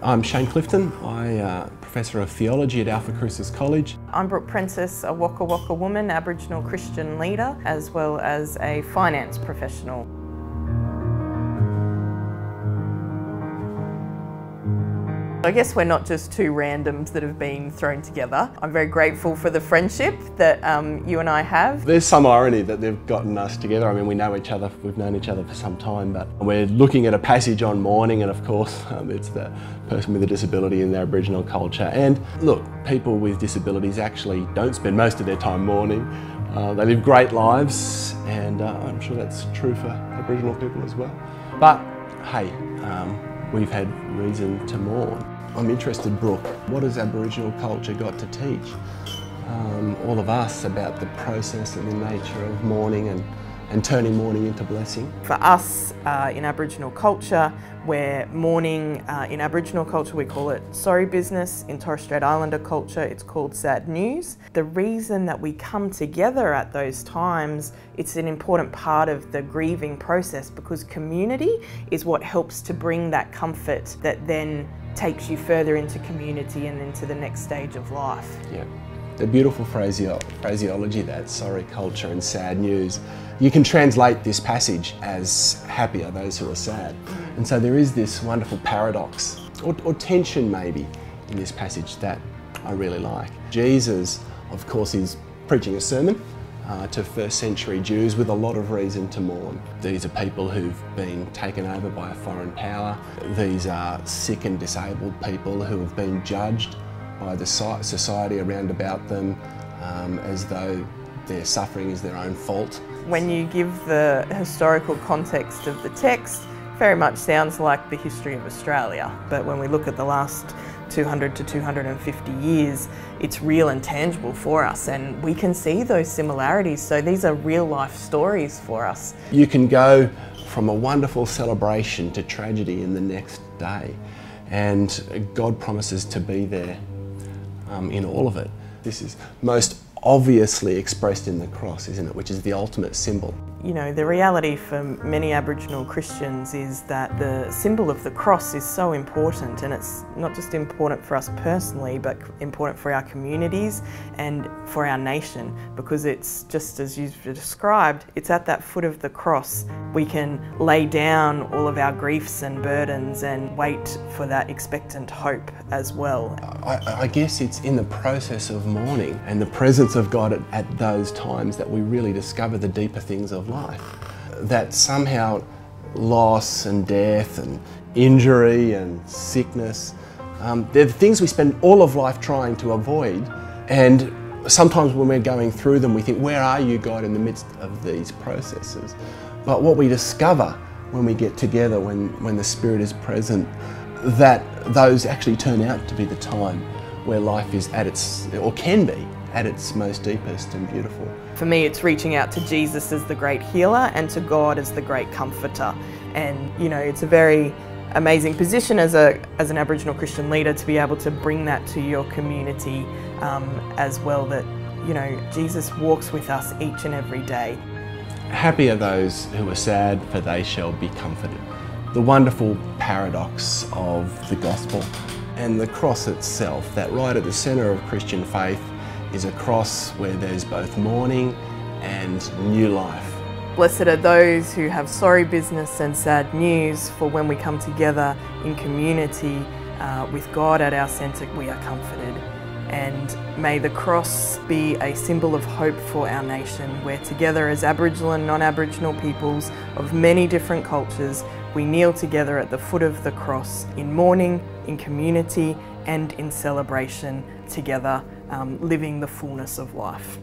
I'm Shane Clifton. I'm Professor of Theology at Alphacrucis College. I'm Brooke Prentis, a Waka Waka woman, Aboriginal Christian leader, as well as a finance professional. I guess we're not just two randoms that have been thrown together. I'm very grateful for the friendship that you and I have. There's some irony that they've gotten us together. I mean, we know each other, we've known each other for some time, but we're looking at a passage on mourning, and of course, it's the person with a disability in the Aboriginal culture. And look, people with disabilities actually don't spend most of their time mourning. They live great lives, and I'm sure that's true for Aboriginal people as well. But hey, we've had reason to mourn. I'm interested, Brooke, what has Aboriginal culture got to teach all of us about the process and the nature of mourning and turning mourning into blessing? For us in Aboriginal culture, where mourning in Aboriginal culture, we call it sorry business. In Torres Strait Islander culture, it's called sad news. The reason that we come together at those times, it's an important part of the grieving process, because community is what helps to bring that comfort that then takes you further into community and into the next stage of life. Yeah, the beautiful phraseology, that sorry culture and sad news. You can translate this passage as happy are those who are sad. And so there is this wonderful paradox, or tension maybe, in this passage that I really like. Jesus, of course, is preaching a sermon to first century Jews with a lot of reason to mourn. These are people who've been taken over by a foreign power. These are sick and disabled people who have been judged by the society around about them as though their suffering is their own fault. When you give the historical context of the text, very much sounds like the history of Australia. But when we look at the last 200 to 250 years, it's real and tangible for us, and we can see those similarities. So these are real life stories for us. You can go from a wonderful celebration to tragedy in the next day, and God promises to be there in all of it. This is most obviously expressed in the cross, isn't it, which is the ultimate symbol. You know, the reality for many Aboriginal Christians is that the symbol of the cross is so important, and it's not just important for us personally, but important for our communities and for our nation, because it's just as you've described, it's at that foot of the cross we can lay down all of our griefs and burdens and wait for that expectant hope as well. I guess it's in the process of mourning and the presence of God at those times that we really discover the deeper things of life. That somehow loss and death and injury and sickness, they're the things we spend all of life trying to avoid, and sometimes when we're going through them we think, where are you, God, in the midst of these processes? But what we discover when we get together, when the Spirit is present, that those actually turn out to be the time where life is at its, or can be, at its most deepest and beautiful. For me, it's reaching out to Jesus as the great healer and to God as the great comforter. And you know, it's a very amazing position as an Aboriginal Christian leader to be able to bring that to your community as well, that you know, Jesus walks with us each and every day. Happy are those who are sad, for they shall be comforted. The wonderful paradox of the gospel and the cross itself, that right at the centre of Christian faith is a cross where there's both mourning and new life. Blessed are those who have sorry business and sad news, for when we come together in community with God at our centre, we are comforted. And may the cross be a symbol of hope for our nation, where together as Aboriginal and non-Aboriginal peoples of many different cultures, we kneel together at the foot of the cross in mourning, in community and in celebration together, living the fullness of life.